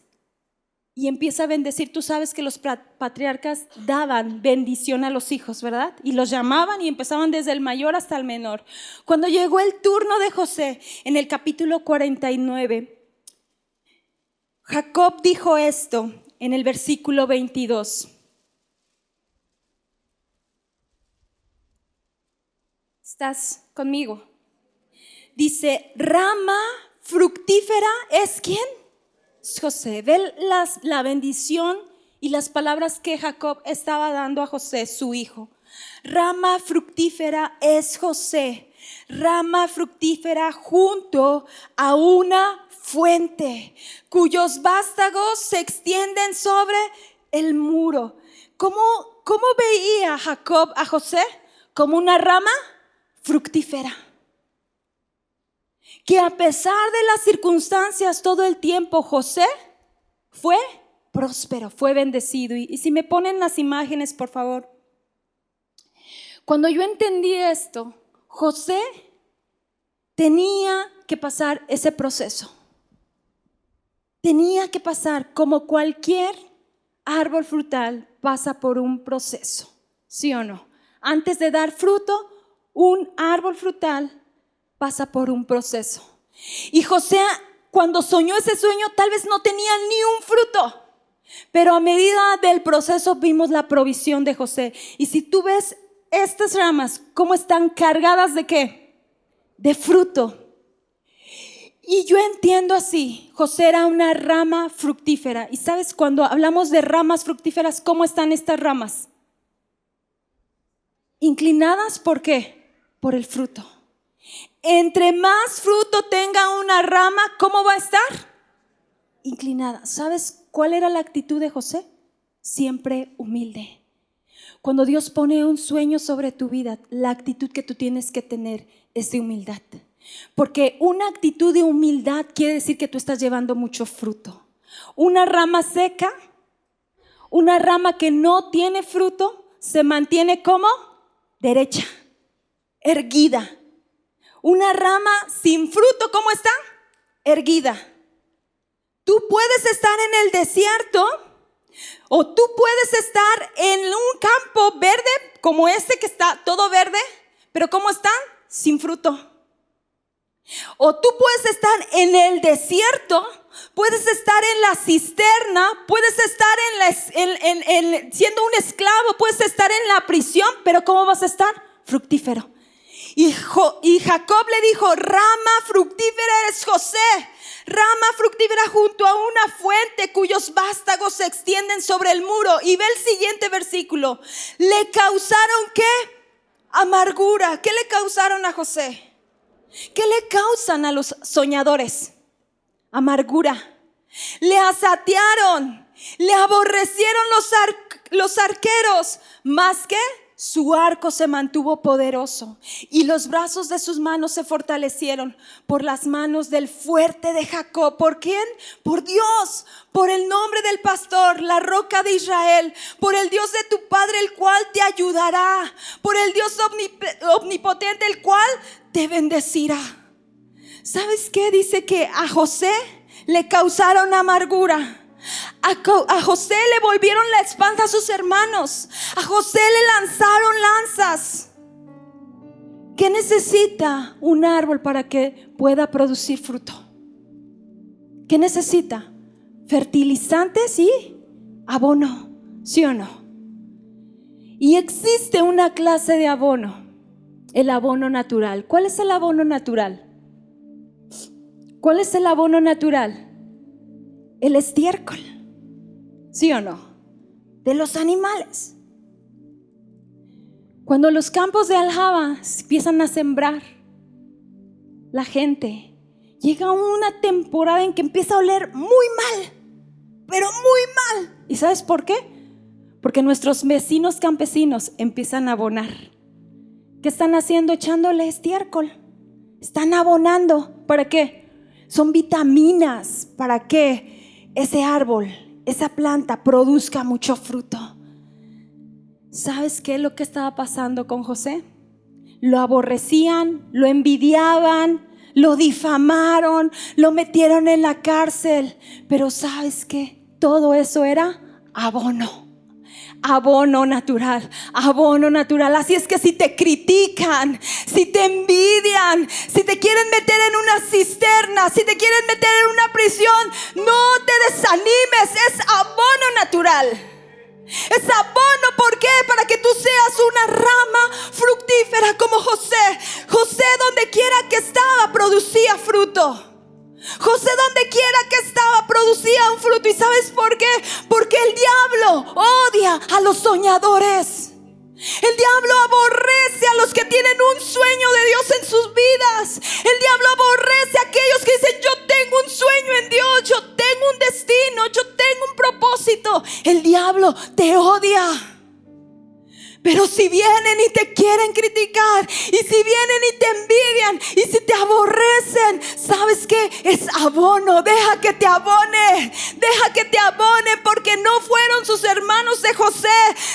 y empieza a bendecir. Tú sabes que los patriarcas daban bendición a los hijos, ¿verdad? Y los llamaban y empezaban desde el mayor hasta el menor. Cuando llegó el turno de José, en el capítulo 49, Jacob dijo esto en el versículo 22. ¿Estás conmigo? Dice: rama fructífera es ¿quién? José. Ve la bendición y las palabras que Jacob estaba dando a José, su hijo. Rama fructífera es José, rama fructífera junto a una fuente, cuyos vástagos se extienden sobre el muro. ¿Cómo veía Jacob a José? Como una rama fructífera, que a pesar de las circunstancias todo el tiempo José fue próspero, fue bendecido. Y si me ponen las imágenes, por favor. Cuando yo entendí esto, José tenía que pasar ese proceso. Tenía que pasar como cualquier árbol frutal pasa por un proceso, ¿sí o no? Antes de dar fruto, un árbol frutal pasa por un proceso. Y José, cuando soñó ese sueño, tal vez no tenía ni un fruto, pero a medida del proceso vimos la provisión de José. Y si tú ves estas ramas, ¿cómo están cargadas de qué? De fruto. Y yo entiendo así, José era una rama fructífera. Y sabes, cuando hablamos de ramas fructíferas, ¿cómo están estas ramas? Inclinadas, ¿por qué? Por el fruto. Entre más fruto tenga una rama, ¿cómo va a estar? Inclinada. ¿Sabes cuál era la actitud de José? Siempre humilde. Cuando Dios pone un sueño sobre tu vida, la actitud que tú tienes que tener es de humildad. Porque una actitud de humildad quiere decir que tú estás llevando mucho fruto. Una rama seca, una rama que no tiene fruto, se mantiene como derecha, erguida. Una rama sin fruto, ¿cómo está? Erguida. Tú puedes estar en el desierto o tú puedes estar en un campo verde como este que está todo verde, pero ¿cómo están? Sin fruto. O tú puedes estar en el desierto, puedes estar en la cisterna, puedes estar siendo un esclavo, puedes estar en la prisión, pero ¿cómo vas a estar? Fructífero. Y Jacob le dijo, rama fructífera eres José, rama fructífera junto a una fuente cuyos vástagos se extienden sobre el muro. Y ve el siguiente versículo. Le causaron ¿qué? Amargura. ¿Qué le causaron a José? ¿Qué le causan a los soñadores? Amargura. Le asatearon, le aborrecieron los arqueros, más que su arco se mantuvo poderoso y los brazos de sus manos se fortalecieron por las manos del fuerte de Jacob. ¿Por quién? Por Dios, por el nombre del pastor, la roca de Israel, por el Dios de tu padre, el cual te ayudará, por el Dios omnipotente, el cual te bendecirá. ¿Sabes qué? Dice que a José le causaron amargura. A José le volvieron la espalda a sus hermanos. A José le lanzaron lanzas. ¿Qué necesita un árbol para que pueda producir fruto? ¿Qué necesita? Fertilizantes y abono, ¿sí o no? Y existe una clase de abono, el abono natural. ¿Cuál es el abono natural? ¿Cuál es el abono natural? El estiércol, ¿sí o no? De los animales. Cuando los campos de aljaba empiezan a sembrar, la gente llega una temporada en que empieza a oler muy mal, pero muy mal. ¿Y sabes por qué? Porque nuestros vecinos campesinos empiezan a abonar. ¿Qué están haciendo? Echándole estiércol. Están abonando. ¿Para qué? Son vitaminas para que ese árbol, esa planta produzca mucho fruto. ¿Sabes qué es lo que estaba pasando con José? Lo aborrecían, lo envidiaban, lo difamaron, lo metieron en la cárcel. Pero ¿sabes qué? Todo eso era abono. Abono natural, abono natural. Así es que si te critican, si te envidian, si te quieren meter en una cisterna, si te quieren meter en una prisión, no te desanimes, es abono natural. Es abono, ¿por qué? Para que tú seas una rama fructífera como José. José donde quiera que estaba producía fruto. José donde quiera que estaba producía un fruto. ¿Y sabes por qué? Porque el diablo odia a los soñadores. El diablo aborrece a los que tienen un sueño de Dios en sus vidas. El diablo aborrece a aquellos que dicen: yo tengo un sueño en Dios, yo tengo un destino, yo tengo un propósito. El diablo te odia. Pero si vienen y te quieren criticar, y si vienen y te envidian, y si te aborrecen, ¿sabes ¿sabes qué? Es abono. Deja que te abone. Deja que te abone, porque no fueron sus hermanos de José.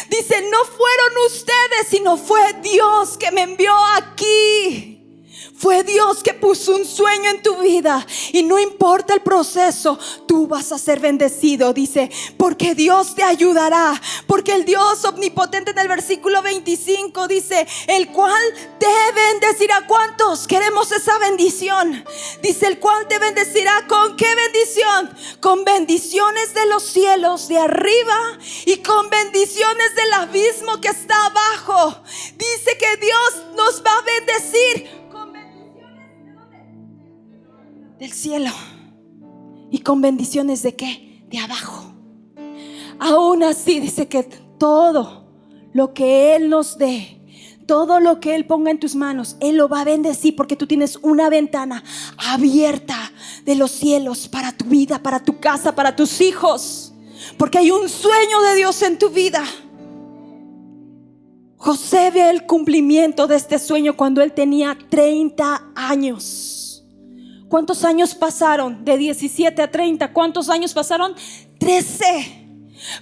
Dice, no fueron ustedes, sino fue Dios que me envió aquí. Fue Dios que puso un sueño en tu vida. Y no importa el proceso, tú vas a ser bendecido. Dice, porque Dios te ayudará. Porque el Dios omnipotente, en el versículo 25 dice, el cual te bendecirá. ¿Cuántos queremos esa bendición? Dice, el cual te bendecirá. ¿Con qué bendición? Con bendiciones de los cielos de arriba y con bendiciones del abismo que está abajo. Dice que Dios nos va a bendecir del cielo. ¿Y con bendiciones de qué? De abajo. Aún así dice que todo lo que Él nos dé, todo lo que Él ponga en tus manos, Él lo va a bendecir, porque tú tienes una ventana abierta de los cielos para tu vida, para tu casa, para tus hijos. Porque hay un sueño de Dios en tu vida. José ve el cumplimiento de este sueño cuando él tenía 30 años. ¿Cuántos años pasaron? De 17 a 30. ¿Cuántos años pasaron? 13.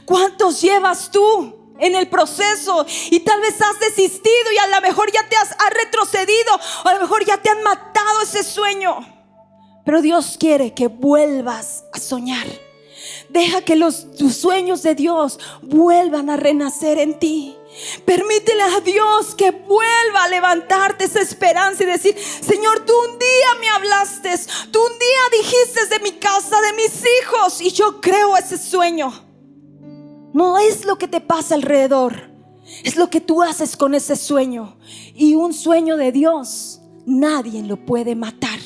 ¿Cuántos llevas tú en el proceso? Y tal vez has desistido y a lo mejor ya te has retrocedido, o a lo mejor ya te han matado ese sueño. Pero Dios quiere que vuelvas a soñar. Deja que tus sueños de Dios vuelvan a renacer en ti. Permítele a Dios que vuelva a levantarte esa esperanza y decir, Señor, tú un día me hablaste, tú un día dijiste de mi casa, de mis hijos, y yo creo ese sueño. No es lo que te pasa alrededor, es lo que tú haces con ese sueño. Y un sueño de Dios nadie lo puede matar.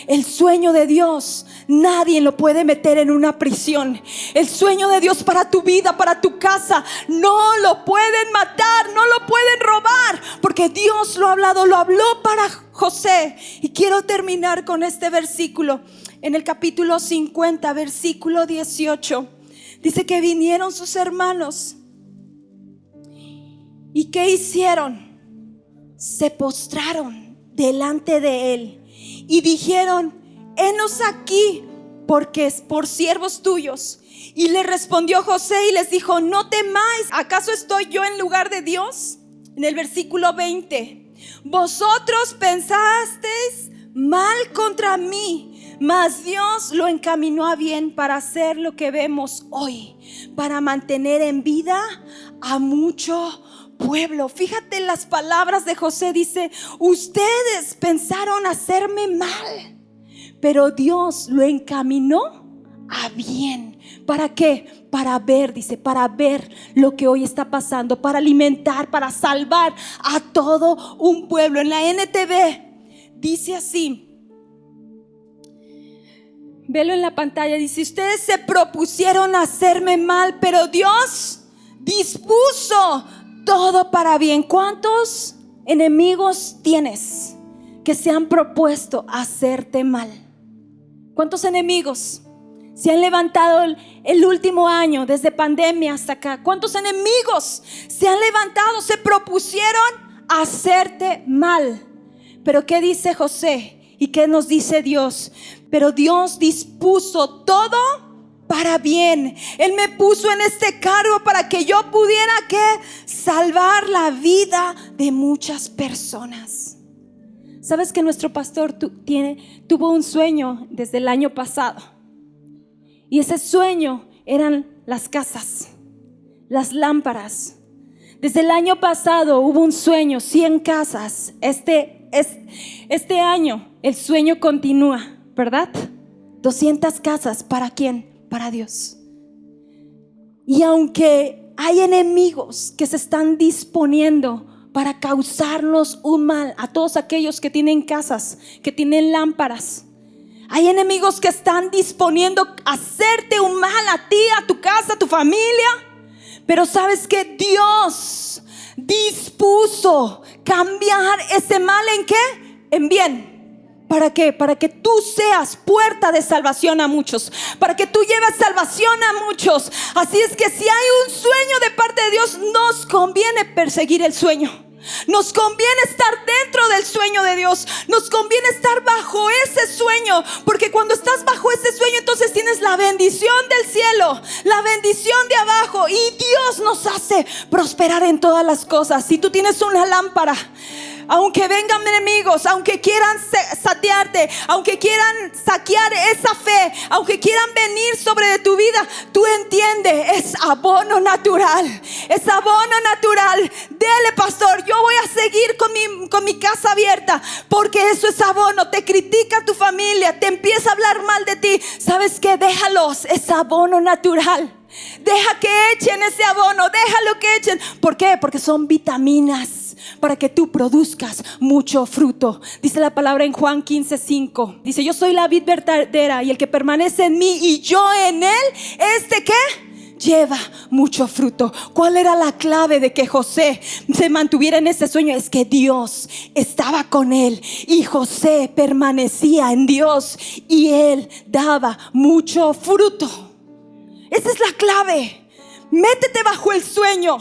El sueño de Dios nadie lo puede meter en una prisión. El sueño de Dios para tu vida, para tu casa, no lo pueden matar, no lo pueden robar, porque Dios lo ha hablado, lo habló para José. Y quiero terminar con este versículo. En el capítulo 50, versículo 18, dice que vinieron sus hermanos. ¿Y qué hicieron? Se postraron delante de él y dijeron, henos aquí, porque es por siervos tuyos. Y le respondió José y les dijo, no temáis, ¿acaso estoy yo en lugar de Dios? En el versículo 20, vosotros pensasteis mal contra mí, mas Dios lo encaminó a bien para hacer lo que vemos hoy, para mantener en vida a mucho pueblo. Fíjate las palabras de José. Dice, ustedes pensaron hacerme mal, pero Dios lo encaminó a bien. ¿Para qué? Para ver, dice, para ver lo que hoy está pasando, para alimentar, para salvar a todo un pueblo. En la NTV dice así, velo en la pantalla, dice, ustedes se propusieron hacerme mal, pero Dios dispuso todo para bien. ¿Cuántos enemigos tienes que se han propuesto hacerte mal? ¿Cuántos enemigos se han levantado el último año, desde pandemia hasta acá? ¿Cuántos enemigos se han levantado, se propusieron hacerte mal? Pero ¿qué dice José? ¿Y qué nos dice Dios? Pero Dios dispuso todo para bien. Él me puso en este cargo para que yo pudiera ¿qué? Salvar la vida de muchas personas. ¿Sabes que nuestro pastor tuvo un sueño desde el año pasado? Y ese sueño eran las casas, las lámparas. Desde el año pasado hubo un sueño, 100 casas. Este año el sueño continúa, ¿verdad? 200 casas. ¿Para quién? Para Dios. Y aunque hay enemigos que se están disponiendo para causarnos un mal a todos aquellos que tienen casas, que tienen lámparas, hay enemigos que están disponiendo a hacerte un mal a ti, a tu casa, a tu familia. Pero sabes que Dios dispuso cambiar ese mal ¿en qué? En bien. ¿Para qué? Para que tú seas puerta de salvación a muchos, para que tú lleves salvación a muchos. Así es que si hay un sueño de parte de Dios, nos conviene perseguir el sueño. Nos conviene estar dentro del sueño de Dios. Nos conviene estar bajo ese sueño sueño, porque cuando estás bajo ese sueño, entonces tienes la bendición del cielo, la bendición de abajo, y Dios nos hace prosperar en todas las cosas. Si tú tienes una lámpara, aunque vengan enemigos, aunque quieran satearte, aunque quieran saquear esa fe, aunque quieran venir sobre de tu vida, tú entiendes, es abono natural. Es abono natural. Dele, pastor, yo voy a seguir con mi casa abierta, porque eso es abono. Te critica tu familia, te empieza a hablar mal de ti. ¿Sabes qué? Déjalos, es abono natural. Deja que echen ese abono, déjalo que echen. ¿Por qué? Porque son vitaminas para que tú produzcas mucho fruto. Dice la palabra en Juan 15:5. Dice: yo soy la vid verdadera, y el que permanece en mí y yo en él, ¿qué? Lleva mucho fruto. ¿Cuál era la clave de que José se mantuviera en ese sueño? Es que Dios estaba con él, y José permanecía en Dios, y él daba mucho fruto. Esa es la clave. Métete bajo el sueño.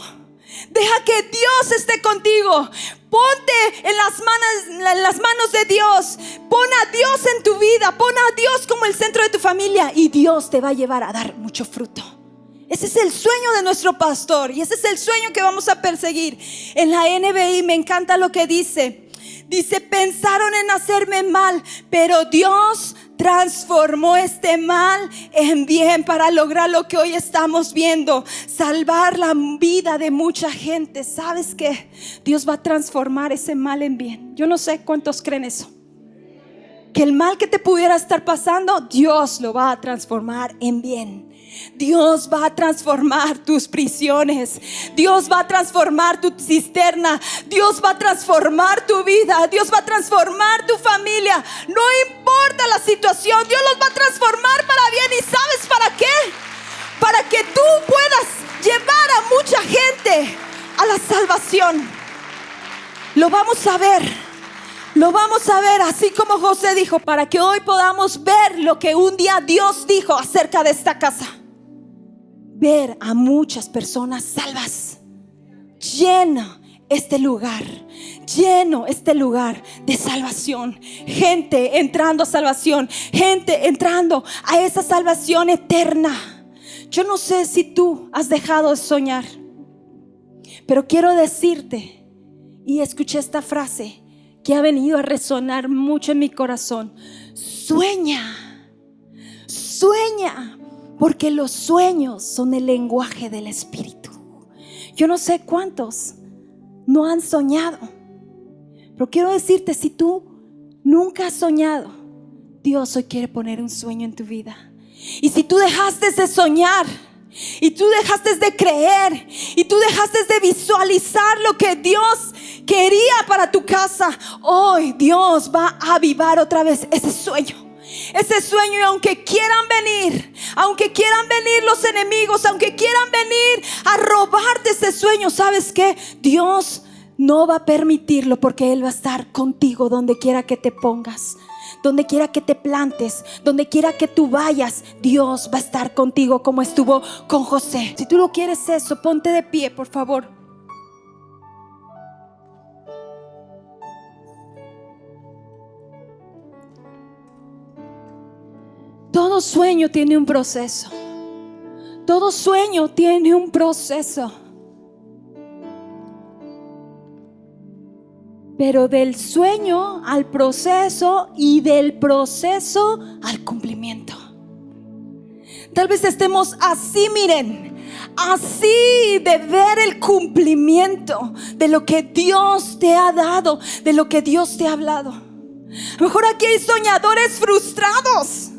Deja que Dios esté contigo. Ponte en las manos de Dios. Pon a Dios en tu vida. Pon a Dios como el centro de tu familia, y Dios te va a llevar a dar mucho fruto. Ese es el sueño de nuestro pastor, y ese es el sueño que vamos a perseguir. En la NBI me encanta lo que dice. Dice: pensaron en hacerme mal, pero Dios transformó este mal en bien para lograr lo que hoy estamos viendo: salvar la vida de mucha gente. ¿Sabes qué? Dios va a transformar ese mal en bien. Yo no sé cuántos creen eso, que el mal que te pudiera estar pasando, Dios lo va a transformar en bien. Dios va a transformar tus prisiones. Dios va a transformar tu cisterna. Dios va a transformar tu vida. Dios va a transformar tu familia. No importa la situación, Dios los va a transformar para bien. ¿Y sabes para qué? Para que tú puedas llevar a mucha gente a la salvación. Lo vamos a ver. Lo vamos a ver, así como José dijo, para que hoy podamos ver lo que un día Dios dijo acerca de esta casa. Ver a muchas personas salvas. Lleno este lugar de salvación. Gente entrando a salvación. Gente entrando a esa salvación eterna. Yo no sé si tú has dejado de soñar, pero quiero decirte, y escuché esta frase que ha venido a resonar mucho en mi corazón: sueña, sueña, porque los sueños son el lenguaje del Espíritu. Yo no sé cuántos no han soñado, pero quiero decirte, si tú nunca has soñado, Dios hoy quiere poner un sueño en tu vida. Y si tú dejaste de soñar, y tú dejaste de creer, y tú dejaste de visualizar lo que Dios quería para tu casa, hoy Dios va a avivar otra vez ese sueño. Ese sueño, y aunque quieran venir los enemigos, aunque quieran venir a robarte ese sueño, ¿sabes qué? Dios no va a permitirlo, porque Él va a estar contigo donde quiera que te pongas, donde quiera que te plantes, donde quiera que tú vayas. Dios va a estar contigo como estuvo con José. Si tú lo quieres eso, ponte de pie, por favor. Todo sueño tiene un proceso. Todo sueño tiene un proceso. Pero del sueño al proceso, y del proceso al cumplimiento. Tal vez estemos así, miren, así de ver el cumplimiento de lo que Dios te ha dado, de lo que Dios te ha hablado. A lo mejor aquí hay soñadores frustrados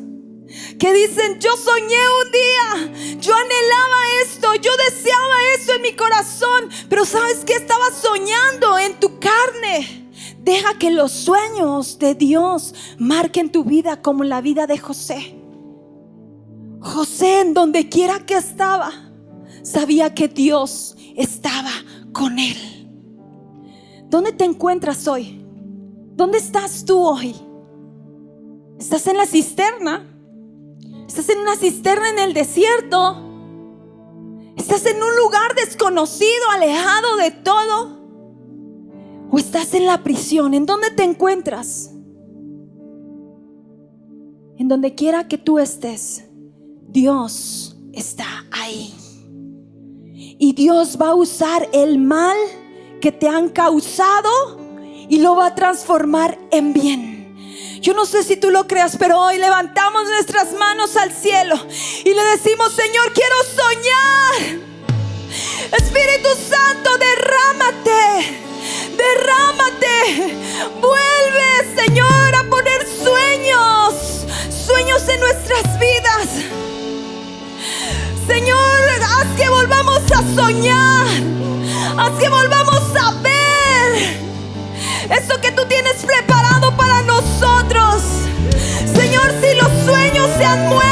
que dicen: yo soñé un día, yo anhelaba esto, yo deseaba eso en mi corazón, pero ¿sabes qué? Estaba soñando en tu carne. Deja que los sueños de Dios marquen tu vida, como la vida de José. José, en donde quiera que estaba, sabía que Dios estaba con él. ¿Dónde te encuentras hoy? ¿Dónde estás tú hoy? ¿Estás en la cisterna? ¿Estás en una cisterna en el desierto? ¿Estás en un lugar desconocido, alejado de todo? ¿O estás en la prisión? ¿En dónde te encuentras? En donde quiera que tú estés, Dios está ahí. Y Dios va a usar el mal que te han causado y lo va a transformar en bien. Yo no sé si tú lo creas, pero hoy levantamos nuestras manos al cielo y le decimos: Señor, quiero soñar. Espíritu Santo, derrámate, derrámate. Vuelve, Señor, a poner sueños en nuestras vidas. Señor, haz que volvamos a soñar, haz que volvamos a ver eso que tú tienes preparado para nosotros. Señor, si los sueños se han muerto,